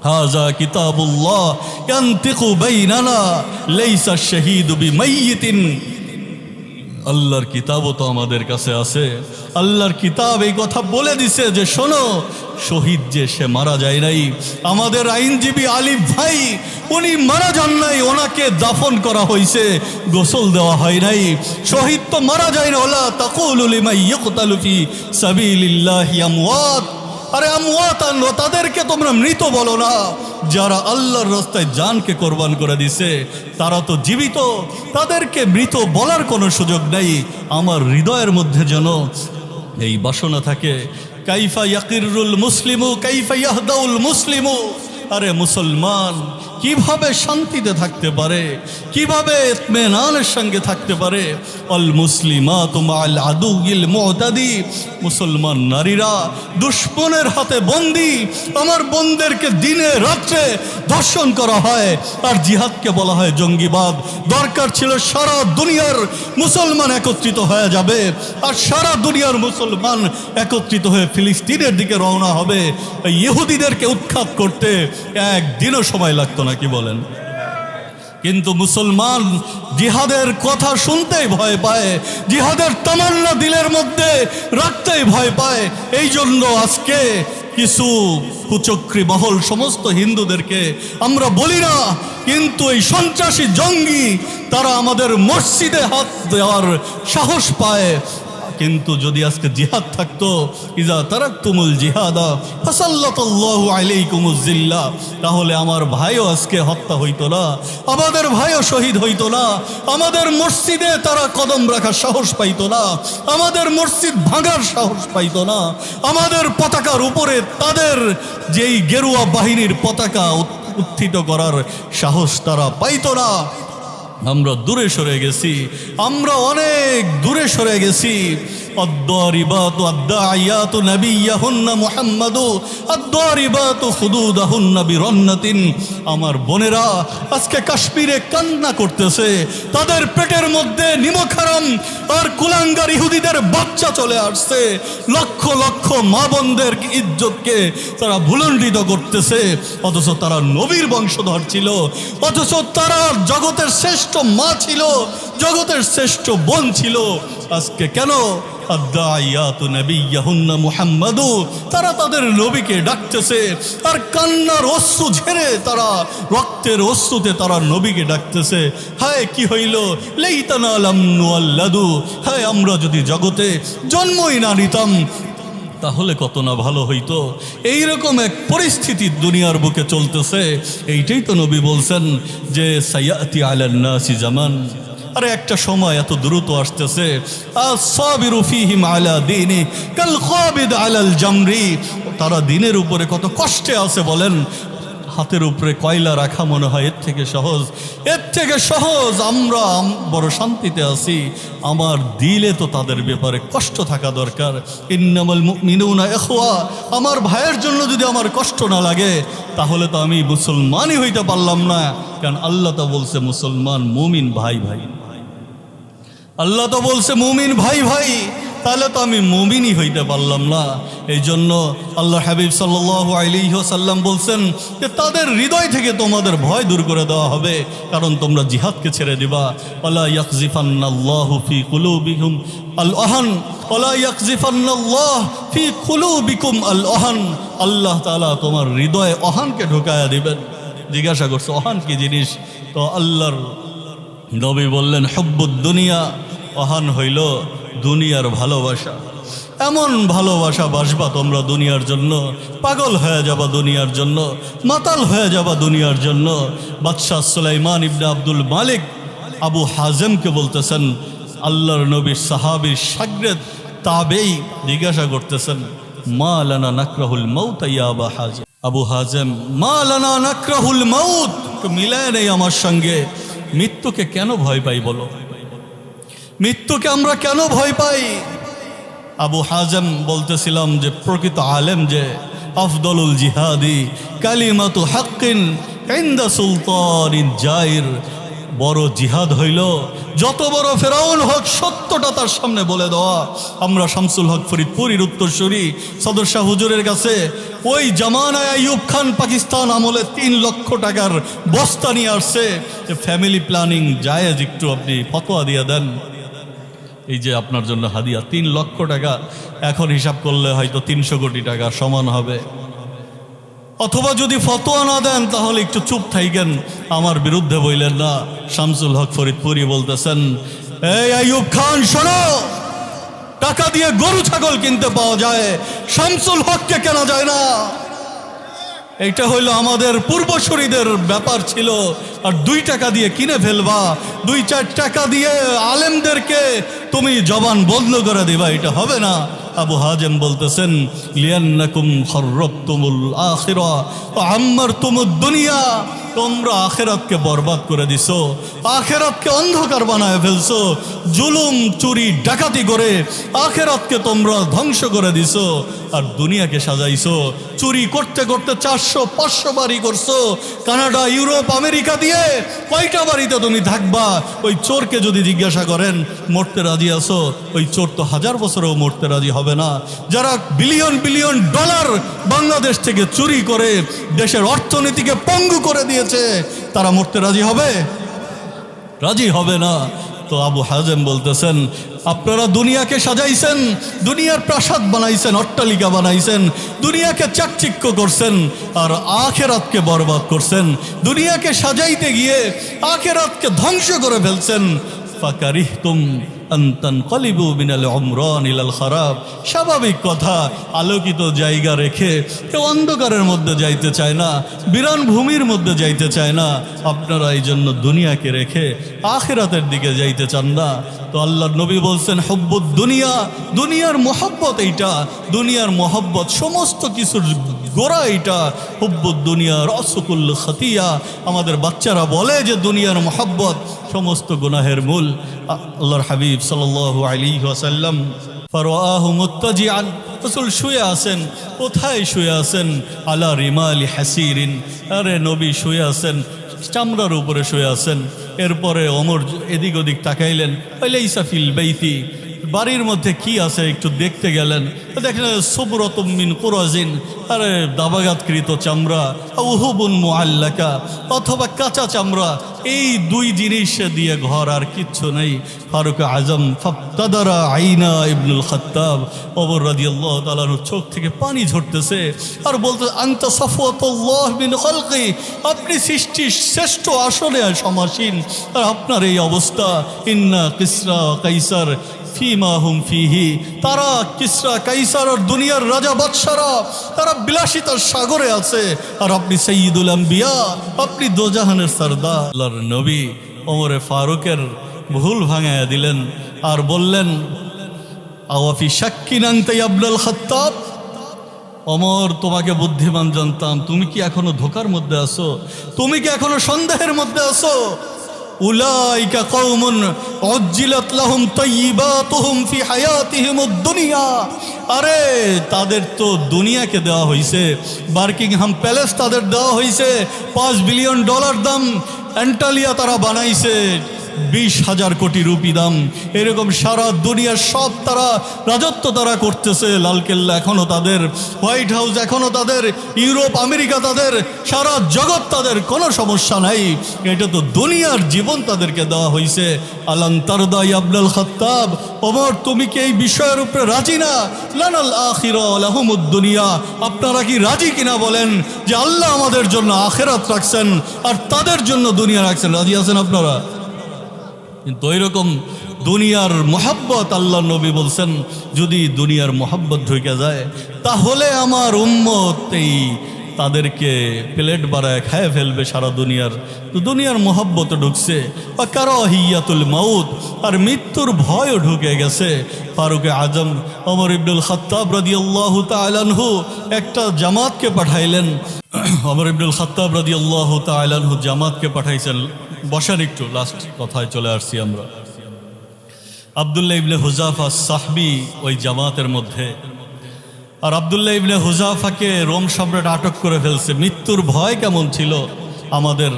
হাযা কিতাবুল্লাহ ইয়ানতিকু বাইনানা লাইসা আশ-শাহীদু বিমাইয়িতিন। আল্লাহর কিতাবও তো আমাদের কাছে আছে। আল্লাহর কিতাব এই কথা বলে দিছে যে শোনো, শহীদ যে সে মারা যায় নাই। আমাদের আইনজীবী আলিফ ভাই উনি মারা যান নাই, ওনাকে দাফন করা হয়েছে, গোসল দেওয়া হয় নাই। শহীদ তো মারা যায় না। ওয়ালা তাকুলু লিমান ইয়ুকতালু ফি সাবিলিল্লাহি আমওয়াত। আরে আমওয়াতান, তাদেরকে তোমরা মৃত বলো না। যারা আল্লাহর রাস্তায় জানকে কোরবান করে দিছে তারা তো জীবিত, তাদেরকে মৃত বলার কোনো সুযোগ নেই। আমার হৃদয়ের মধ্যে যেন এই বাসনা থাকে, কাইফা ইয়াকিরুল মুসলিমু কাইফা ইয়াহদাউল মুসলিমু। আরে মুসলমান কিভাবে শান্তিতে থাকতে পারে, কিভাবে ইতমিনানের সঙ্গে থাকতে পারে। আল মুসলিমাতু মাআল আদুইল মুতাদি। মুসলমান নারীরা দুশমনের হাতে বন্দী। আমার বোনদেরকে দিনে রাত্রে ধর্ষণ করা হয়, আর জিহাদকে বলা হয় জঙ্গিবাদ। দরকার ছিল সারা দুনিয়ার মুসলমান একত্রিত হয়ে যাবে, আর সারা দুনিয়ার মুসলমান একত্রিত হয়ে ফিলিস্তিনের দিকে রওনা হবে। ইহুদিদেরকে উৎখাত করতে একদিনও সময় লাগতো না, কি বলেন? কিন্তু মুসলমান জিহাদের কথা শুনতেই ভয় পায়, জিহাদের তামান্না দিলের মধ্যে রাখতেই ভয় পায়। এই জন্য আজকে কিছু কুচক্রী মহল সমস্ত হিন্দুদেরকে আমরা বলি না, কিন্তু এই সন্ত্রাসী জঙ্গি তারা আমাদের মসজিদে হাত দেওয়ার সাহস পায়। কিন্তু যদি আজকে জিহাদ থাকতো, ইজা তারাকতুমুল জিহাদা ফাসাল্লাতাল্লাহু আলাইকুমুজ জিল্লা, তাহলে আমার ভাইও আজকে হত্যা হইতো না, আমাদের ভাইও শহীদ হইতো না, আমাদের মসজিদে তারা কদম রাখার সাহস পাইতো না, আমাদের মসজিদ ভাঙার সাহস পাইতো না, আমাদের পতাকার উপরে তাদের যেই গেরুয়া বাহিনীর পতাকা উত্থিত করার সাহস তারা পাইতো না। আমরা দূরে সরে গেছি, আমরা অনেক দূরে সরে গেছি। আদ-দারিবাতু আদ-দাইয়াতু নাবিয়্যাহুন্না মুহাম্মাদু আদ-দারিবাতু খুদুদাহুন্না বিরান্নাতিন। আমার বোনেরা আজকে কাশ্মীরে কান্না করতেছে, তাদের পেটের মধ্যে নিমক হারাম আর কুলাঙ্গার ইহুদিদের বাচ্চা চলে আসছে। লক্ষ লক্ষ মা বোনদের ইজ্জতকে তারা ভুলণ্ডিত করতেছে, অথচ তারা নবীর বংশধর ছিল, অথচ তারা জগতের শ্রেষ্ঠ মা ছিল, জগতের শ্রেষ্ঠ বোন ছিল। আজকে কেন আদ-দাইয়াতু নাবিয়্যাহুন্না মুহাম্মাদু, তারা তাদের নবীকে ডাকতেছে, আর কান্নার অশ্রু ঝেড়ে তারা রক্তের অশ্রুতে তারা নবীকে ডাকতেছে। হায় কি হইল, লাইতানা লাম নুওয়াল্লাদু, হায় আমরা যদি জগতে জন্মই না নিতাম তাহলে কত না ভালো হইতো। এইরকম এক পরিস্থিতি দুনিয়ার বুকে চলতেছে। এইটাই তো নবী বলছেন যে সায়াতি আলান নাসি জামান, আরে একটা সময় এত দ্রুত আসতেছে। আস-সাবিরু ফীহিম আলা দীনি কাল কাবিদ আলাল জামরি, তারা দিনের উপরে কত কষ্টে আছে বলেন। হাতের উপরে কয়লা রাখা মনে হয় এর থেকে সহজ, এর থেকে সহজ। আমরা বড় শান্তিতে আছি, আমার দিলে তো তাদের ব্যাপারে কষ্ট থাকা দরকার। ইন্নামাল মুমিনুনা ইখওয়া, আমার ভাইয়ের জন্য যদি আমার কষ্ট না লাগে তাহলে তো আমি মুসলমানই হইতে পারলাম না। কারণ আল্লাহ তো বলছে মুসলমান মুমিন ভাই ভাই, আল্লাহ তো বলছে মুমিন ভাই ভাই, তাহলে তো আমি মুমিনই হইতে পারলাম না। এই জন্য আল্লাহ হাবিব সাল্লাল্লাহু আলাইহি ওয়াসাল্লাম বলছেন যে তাদের হৃদয় থেকে তোমাদের ভয় দূর করে দেওয়া হবে, কারণ তোমরা জিহাদকে ছেড়ে দিবা। ওয়ালা ইয়াকযিফান্নাল্লাহু ফি কুলুবিকুম আল আহান, ওয়ালা ইয়াকযিফান্নাল্লাহু ফি কুলুবিকুম আল আহান, আল্লাহ তাআলা তোমার হৃদয়ে অহানকে ঢোকায়া দিবেন। জিজ্ঞাসা করছে অহান কি জিনিস, তো আল্লাহর নবী বললেন হুব্বুদ দুনিয়া, অহান হইল দুনিয়ার ভালোবাসা। এমন ভালোবাসা বাসবা তোমরা দুনিয়ার জন্য, পাগল হয়ে যাবা দুনিয়ার জন্য, মাতাল হয়ে যাবা দুনিয়ার জন্য। বাদশাহ সুলাইমান ইবনে আব্দুল মালিক আবু হাজেমকে বলতেছেন, আল্লাহর নবীর সাহাবীর শাগরেদ তাবেই জিজ্ঞাসা করতেছেন, মা লানা নাকরাহুল মাউত ইয়া আবু হাজেম, আবু হাজেম মা লানা নাকরাহুল মাউত, মিলায় নেই আমার সঙ্গে, মৃত্যুকে কেন ভয় পাই বলো, মৃত্যুকে আমরা কেন ভয় পাই? আবু হাজেম বলতেছিলাম যে প্রকৃত আলেম যে আফদলুল জিহাদি কালিমাতু হাক্কিন ইনদা সুলতানিন জাইর, বড় জিহাদ হইল, যত বড় ফেরাউন হোক সত্যটা তার সামনে বলে দেওয়া। আমরা শামসুল হক ফরিদপুরীর উত্তরসূরি সদর শাহ হুজুরের কাছে ওই জামানায় আইয়ুব খান পাকিস্তান আমলে 3 লক্ষ টাকার বস্তা নিয়ে আসছে, যে ফ্যামিলি প্ল্যানিং জায়েজ, একটু আপনি ফতোয়া দিয়ে দেন, এই যে আপনার জন্য হাদিয়া 3 লক্ষ টাকা, এখন হিসাব করলে হয়তো 300 কোটি টাকা সমান হবে। অথবা যদি ফতোয়া না দেন তাহলে একটু চুপ থাকেন, আমার বিরুদ্ধে বললেন না। শামসুল হক ফরিদপুরি বলতেছেন, এই আইয়ুব খান শোনো, টাকা দিয়ে গরু ছাগল কিনতে পাওয়া যায়, শামসুল হককে কেনা যায় না। এইটা হইলো আমাদের পূর্বসূরীদের ব্যাপার ছিল। আর 2 টাকা দিয়ে কিনে ফেলবা, 2-4 টাকা দিয়ে আলেমদেরকে তুমি জবান বন্ধ করে দিবা, এটা হবে না। আবু হাজেম বলতেছেন, লিয়ান্নাকুম খররবতুমুল আখিরা ওয়া আম্মারতুমুদ দুনিয়া, তোমরা আখেরাতকে বরবাদ করে দিছো, আখেরাতকে অন্ধকার বানায় ফেলছো, জুলুম চুরি ডাকাতি করে আখেরাতকে তোমরা ধ্বংস করে দিছো, আর দুনিয়াকে সাজাইছো। চুরি করতে করতে 400-500 বাড়ি করছো, কানাডা, ইউরোপ, আমেরিকা দিয়ে কয়টা বাড়িতে তুমি থাকবা? ওই চোরকে যদি জিজ্ঞাসা করেন মরতে রাজি আছো, ওই চোর তো 1000 বছরেও মরতে রাজি হবে না। যারা বিলিয়ন বিলিয়ন ডলার বাংলাদেশ থেকে চুরি করে দেশের অর্থনীতিকে পঙ্গু করে দিয়েছে, তারা মরতে রাজি হবে? রাজি হবে না। তো আবু হাজেম বলতেছেন, আপনারা দুনিয়াকে সাজাইছেন, দুনিয়ার প্রাসাদ বানাইছেন, অট্টালিকা বানাইছেন, দুনিয়াকে চাকচিক্য করছেন, আর আখেরাতকে বরবাদ করছেন। দুনিয়াকে সাজাইতে গিয়ে আখেরাতকে ধ্বংস করে ফেলছেন। ফাকারিহতুম আন তানকালিবু মিনাল উমরান ইলাল খারাব। স্বাভাবিক কথা, আলোকিত জায়গা রেখে কেউ অন্ধকারের মধ্যে যাইতে চায় না, বিরান ভূমির মধ্যে যাইতে চায় না। আপনারা এই জন্য দুনিয়াকে রেখে আখিরাতের দিকে যাইতে চান না। তো আল্লাহর নবী বলছেন, হুব্বুদ দুনিয়া, দুনিয়ার মোহব্বত এইটা, দুনিয়ার মোহব্বত সমস্ত কিছুর গোড়া এইটা। হুব্বুদ দুনিয়া রসকুল খতিয়া। আমাদের বাচ্চারা বলে যে দুনিয়ার মোহব্বত সমস্ত গুনাহের মূল। আল্লাহর হাবিব সাল্লাল্লাহু আলাইহি ওয়াসাল্লাম ফারাআহু মুত্তাজিআন, রাসূল শুয়ে আছেন। কোথায় শুয়ে আছেন? আলা রিমালি হাসিরিন। আরে নবী শুয়ে আছেন চামড়ার উপরে শুয়ে আছেন। এরপরে ওমর এদিক ওদিক তাকাইলেন, লাইসা ফিল বাইতি, বাড়ির মধ্যে কি আছে একটু দেখতে গেলেন, দেখলেন সুবরাতুম মিন কুরাজিন, আরে দাবাগাতকৃত চামড়া, উহুবুন মুআল্লাকা, অথবা কাঁচা চামড়া। এই 2 জিনিস দিয়ে ঘর, আর কিচ্ছু নেই। ফারুক আজম ফাবতাদারা আইনা ইবনুল খাত্তাব, ওমর রাদিয়াল্লাহু তাআলা চোখ থেকে পানি ঝরতেছে, আর বলতে, আনতা সাফওয়াতুল্লাহ মিন খালকি, আপনি সৃষ্টির শ্রেষ্ঠ, আসলে সমাসীন, আর আপনার এই অবস্থা। ইন্না কিসরা কাইসার ফিমা হুম ফিহি, তারা কিসরা কাইসার আর দুনিয়ার রাজা বাদশারা, তারা বিলাসিতার সাগরে আছে, আর আপনি সাইয়্যিদুল আম্বিয়া, আপনি দোজাহানের সরদার। আল্লাহর নবী ওমরে ফারুকের ভুল ভাঙায়া দিলেন, আর বললেন, আওয়াফি শাক্কিন আনতা ইয়া ইবনুল খাত্তাব, ওমর তোমাকে বুদ্ধিমান জানতাম, তুমি কি এখনো ধোকার মধ্যে আছো? তুমি কি এখনো সন্দেহের মধ্যে আছো? উলাইকা কওমুন উজ্জিলাত লাহুম তাইয়্যিবাতুহুম ফি হায়াতিহিমুদ দুনিয়া, আরে তাদের তো দুনিয়াকে দেওয়া হয়েছে, বার্কিংহাম প্যালেস তাদের দেওয়া হয়েছে, $5 বিলিয়ন দাম, অ্যান্টালিয়া তারা বানাইছে, 20,000 কোটি রুপি দাম। এরকম সারা দুনিয়ার সব তারা রাজত্ব তারা করতেছে। লালকেল্লা এখনো তাদের, হোয়াইট হাউস এখনো তাদের, ইউরোপ আমেরিকা তাদের, সারা জগৎ তাদের, কোনো সমস্যা নাই। এটা তো দুনিয়ার জীবন তাদেরকে দেওয়া হয়েছে। আলান তারদা ইয়া ইবনুল খাত্তাব, ওমর তুমি কি এই বিষয়ের উপরে রাজি না? লানাল আখিরা লাহুমুদ দুনিয়া, আপনারা কি রাজি কিনা বলেন যে আল্লাহ আমাদের জন্য আখিরাত রাখছেন আর তাদের জন্য দুনিয়া রাখছেন? রাজি আছেন আপনারা? কিন্তু ওইরকম দুনিয়ার মোহাব্বত, আল্লাহ নবী বলছেন, যদি দুনিয়ার মোহাব্বত ঢুকে যায় তাহলে আমার উম্মত এই তাদেরকে প্লেট বাড়ায় খায় ফেলবে সারা দুনিয়ার। তো দুনিয়ার মোহাব্বত ঢুকছে, বা কারাহিয়াতুল মাউত, আর মৃত্যুর ভয়ও ঢুকে গেছে। ফারুক আজম ওমর ইবনুল খাত্তাব রাদিয়াল্লাহু তাআলা আনহু একটা জামাতকে পাঠাইলেন। ওমর ইবনুল খাত্তাব রাদিয়াল্লাহু তাআলা আনহু জামাতকে পাঠাইছেন। বসার একটু, লাস্ট কথায় চলে আসছি আমরা। আব্দুল্লাহ ইবনে হুযাফা সাহবী ওই জামাতের মধ্যে, আর আব্দুল্লাহ ইবনে হুযাফাকে রোম সম্রাট আটক করে ফেলছে। মৃত্যুর ভয় কেমন ছিল আমাদের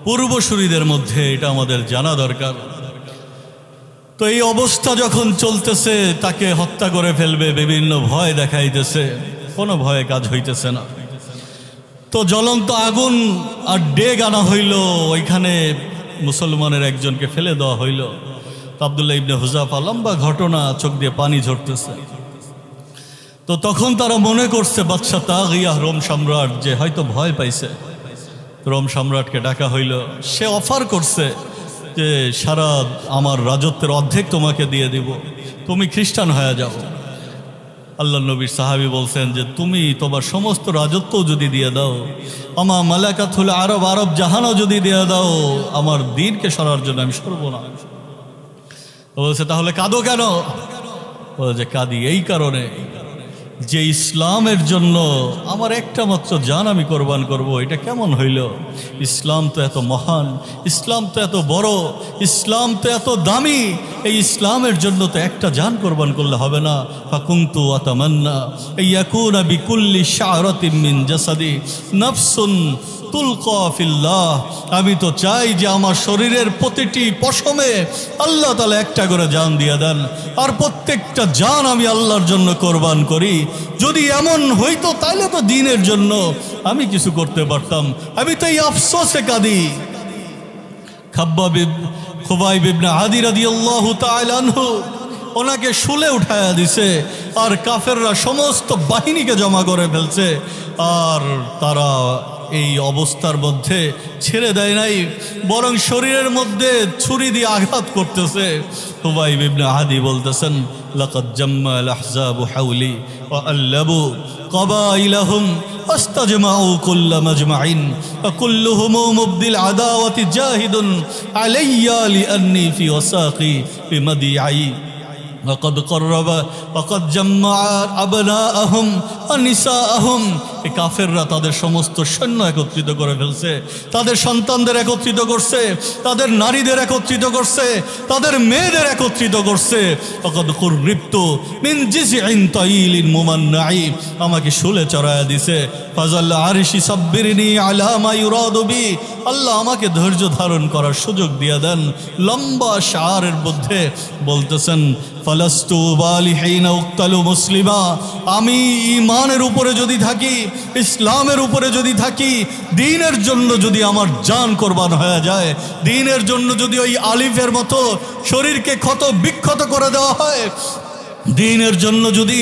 পূর্বসূরীদের মধ্যে, এটা আমাদের জানা দরকার। তো এই অবস্থা যখন চলতেছে, তাকে হত্যা করে ফেলবে, বিভিন্ন ভয় দেখাইতেছে, কোনো ভয়ে কাজ হইতেছে না। তো জ্বলন্ত আগুন আর ডেগ আনা হইল, ওইখানে মুসলমানের একজনকে ফেলে দেওয়া হইল। তো আব্দুল্লাহ ইবনে হুযাফা, লম্বা ঘটনা, চোখ দিয়ে পানি ঝরতেছে। তো তখন তারা মনে করছে বাদশা তাগিয়া, রোম সম্রাট, যে হয়তো ভয় পাইছে। রোম সম্রাটকে ডাকা হইল। সে অফার করছে যে সারা আমার রাজত্বের অর্ধেক তোমাকে দিয়ে দিব, তুমি খ্রিস্টান হয়ে যাও। আল্লাহ নবীর সাহাবী বলছেন যে তুমি তোমার সমস্ত রাজত্ব যদি দিয়ে দাও, আমার মালাকাতুল আরব, আরব জাহানও যদি দিয়ে দাও, আমার দ্বীনকে সরার জন্য আমি সরব না। বলছে তাহলে কাঁদো কেন? বলছে কাঁদি এই কারণে যে ইসলামের জন্য আমার একটা মাত্র জান আমি কোরবান করব। এটা কেমন হইল? ইসলাম তো এত মহান, ইসলাম তো এত বড়, ইসলাম তো এত দামি, এই ইসলামের জন্য তো একটা জান কোরবান করলে হবে না। ফাকুনতু আতামান্না ইয়াকুনা বিকুল্লি শা'রাতিন মিন জাসাদি নাফসুন তুলকা ফিল্লাহ। আমি তো চাই যে আমার শরীরের প্রতিটি পশমে আল্লাহ তাআলা একটা করে জান দিয়ে দেন, আর প্রত্যেকটা জান আমি আল্লাহর জন্য কোরবান করি। যদি এমন হইতো তাহলে তো দ্বীনের জন্য আমি কিছু করতে পারতাম। আমি তো এই আফসোসে কাঁদি। খুবাইব ইবনে আদি রাদিয়াল্লাহু তাআলা আনহু ওনাকে শুলে উঠায়া দিছে, আর কাফেররা সমস্ত বাহিনীকে জমা করে ফেলছে, আর তারা এই অবস্থার মধ্যে ছেড়ে দেয় নাই, বরং শরীরের মধ্যে ছুরি দিয়ে আঘাত করতেছে। খুবাইব ইবনে আদি বলতেছেন, লাকাদ জাম্মাল আহজাবু হাওলি ওয়া আল্লাবু কবাইলাহুম আস্তাজমাউ কুল্লা মাজমাইন ওয়া কুল্লুহুম মুবদিল আদাওয়াতি জাহিদুন আলাইয়া লিআন্নি ফি ওয়াসাকি বিমাদিআই وقد قرب وقد جمع أبناءهم ونساءهم। এই কাফেররা তাদের সমস্ত সৈন্য একত্রিত করে ফেলছে, তাদের সন্তানদের একত্রিত করছে, তাদের নারীদের একত্রিত করছে, তাদের মেয়েদের একত্রিত করছে। وقد قربت من جزع طويل ممنع, আমাকে শুলে চড়ায়া দিছে। ফাজাল আরশি সাব্বিরনি আলা মা ইউরাদু বি, আল্লাহ আমাকে ধৈর্য ধারণ করার সুযোগ দিয়ে দেন। লম্বা শারের মধ্যে বলতেছেন, ফালাস্তু বালিহিনা উক্তালু মুসলিমা, আমি ঈমানের উপরে যদি থাকি, ইসলামের উপরে যদি থাকি, দ্বীনের জন্য যদি আমার জান কোরবান হয়ে যায়, দ্বীনের জন্য যদি ওই আলিফের মতো শরীরকে ক্ষত বিক্ষত করে দেওয়া হয়, দ্বীনের জন্য যদি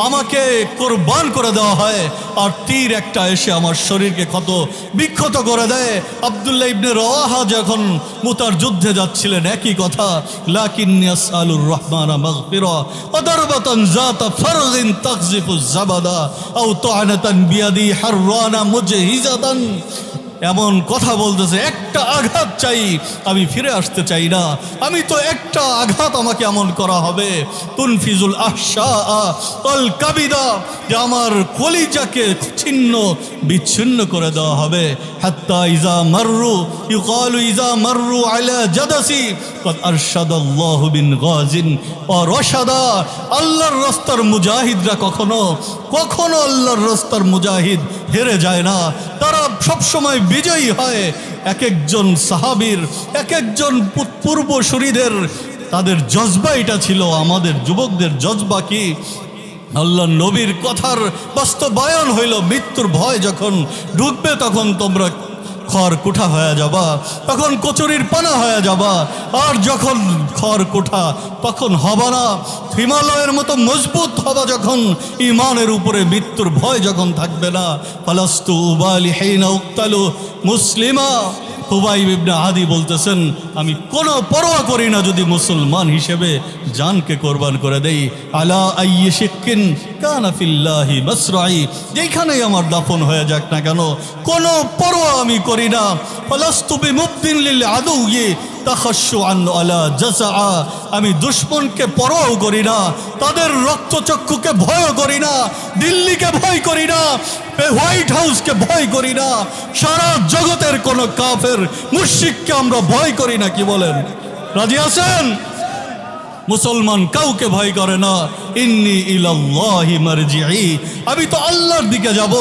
আমাকে কোরবান করে দেওয়া হয়, আর তীর একটা এসে আমার শরীরকে ক্ষত বিক্ষত করে দেয়। আব্দুল্লাহ ইবনে রওয়াহা যখন মুতার যুদ্ধে যাচ্ছিলেন একই কথা, লাকিন্নী আসআলুর রহমানা মাগফিরা ওয়া দারবাতান যাতা ফারগিন তাকযিফু যাবাদা আও তুআনাতান বিয়াদি হাররানা মুজহিজাতান। এমন কথা বলতেছে, একটা আঘাত চাই, আমি ফিরে আসতে চাই না। আমি তো একটা আঘাত আমাকে এমন করা হবে, তুনফিজুল আহশা আল কাবিদা, যে আমার কলিজাকে ছিন্ন বিচ্ছিন্ন করে দেওয়া হবে। হাত্তা ইজা মাররু ইউকালু ইজা মাররু আলা জাদাসি কদ আরশাদাল্লাহু বিন গাজিন ওয়া রাশাদা। আল্লাহর রাস্তার মুজাহিদরা কখনো কখনো আল্লাহর রাস্তার মুজাহিদ হেরে যায় না, তারা সবসময় বিজয়ী হয়। এক একজন সাহাবীর, এক একজন পূর্বসূরীদের তাদের জজবা এটা ছিল। আমাদের যুবকদের জজবা কি? আল্লাহ নবীর কথার বাস্তবায়ন হইল, মৃত্যুর ভয় যখন ঢুকবে তখন তোমরা খড়কুঠা হয়ে যাবা, তখন কচুরির পানা হয়ে যাবা। আর যখন খড়কুঠা তখন হবা না, হিমালয়ের মতো মজবুত হবা যখন, ইমানের উপরে মৃত্যুর ভয় যখন থাকবে না। ফালাস্তু উবালি হিনা উক্তালু মুসলিমা। খুবাইব ইবনে আদি বলতেছেন, আমি কোনো পরোয়া করি না যদি মুসলমান হিসেবে জানকে কোরবান করে দেই। আলা আইয়ি শিক্কিন কানা ফিল্লাহি মাসরাই, যেখানেই আমার দাফন হয়ে যাক না কেন, কোনো পরোয়া আমি করি না। ফালাস্তু বিমুবদিন লিল আদুয়ি তাখাশশুআন আলা জাযআ, আমি দুশমনকে পরোয়া করি না, তাদের রক্তচক্ষুকে ভয় করি না, দিল্লিকে ভয় করি না, হোয়াইট হাউসকে ভয় করি না, সারা জগতের কোন কাফের মুশরিককে আমরা ভয় করি না। কি বলেন, রাজি আছেন? মুসলমান কাউকে ভয় করে না। ইন্নী ইলাল্লাহি মারজিই, আমি তো আল্লাহর দিকে যাব।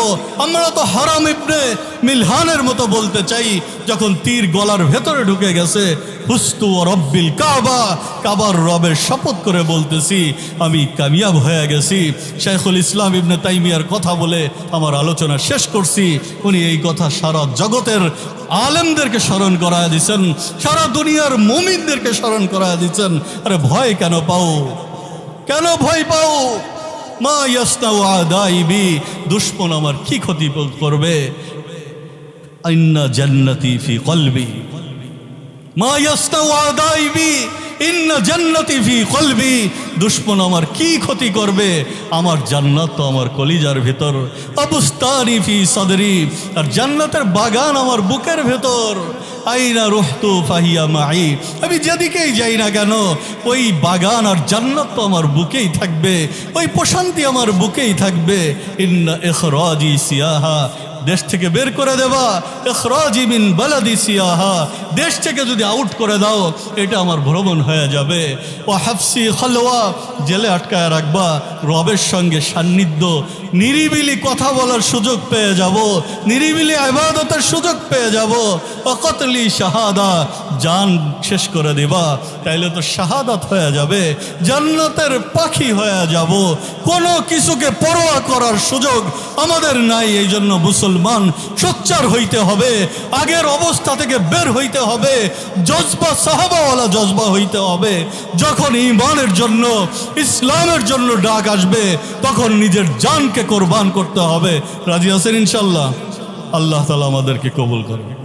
আমরা তো হারাম ইবনে মিলহানের মতো বলতে চাই, যখন তীর গলার ভেতরে ঢুকে গেছে, হুস্তু ও রব্বিল কাবা, কাবার রবের শপথ করে বলতেছি আমি কামিয়াব হয়ে গেছি। শাইখুল ইসলাম ইবনে তাইমিয়ার কথা বলে আমার আলোচনা শেষ করছি। উনি এই কথা সারা জগতের আলেমদেরকে স্মরণ করায় দিচ্ছেন, সারা দুনিয়ার মুমিনদেরকে স্মরণ করায় দিচ্ছেন। আরে ভয় কেন পাও, কেন ভয় পাও? মা ইয়াসনাউ আদাইবি, দুশমন আমার কি ক্ষতি করবে? ইন্না জান্নাতি ফি কলবি, মা ইয়াসনাউ আদাইবি ইন্না জান্নাতি ফি কলবি, দুশমন আমার কি ক্ষতি করবে? আমার জান্নাত তো আমার কলিজার ভেতর। আবুস্তানি ফি সাদরি, আর জান্নাতের বাগান আমার বুকের ভেতর। আইনা রুহতু ফাহিয়া মাই, আমি যেদিকেই যাই না কেন ওই বাগান আর জান্নাত তো আমার বুকেই থাকবে, ওই প্রশান্তি আমার বুকেই থাকবে। ইন্না ইখরাজি সিয়াহা, দেশ থেকে বের করে দেবা, ইখরাজি মিন বালাদি সিয়াহা, দেশ থেকে যদি আউট করে দাও এটা আমার ভ্রমণ হয়ে যাবে। ও হাফসি খালওয়া, জেলে আটকায় রাখবা, রবের সঙ্গে সান্নিধ্য, নিরিবিলি কথা বলার সুযোগ পেয়ে যাব, নিরিবিলি ইবাদতের সুযোগ পেয়ে যাব। ও কতলি শাহাদা, জান শেষ করে দিবা, তাইলে তো শাহাদাত হয়ে যাবে, জান্নাতের পাখি হয়ে যাব। কোনো কিছুকে পরোয়া করার সুযোগ আমাদের নাই। এই জন্য মুসলমান সোচ্চার হইতে হবে, আগের অবস্থা থেকে বের হইতে হবে, জজবা সাহাবাওয়ালা জজবা হইতে হবে। যখন ঈমানের জন্য, ইসলামের জন্য ডাক আসবে, তখন নিজের জানকে কোরবান করতে হবে। রাজি আছেন ইনশাল্লাহ? আল্লাহ তাআলা আমাদেরকে কবুল করবে।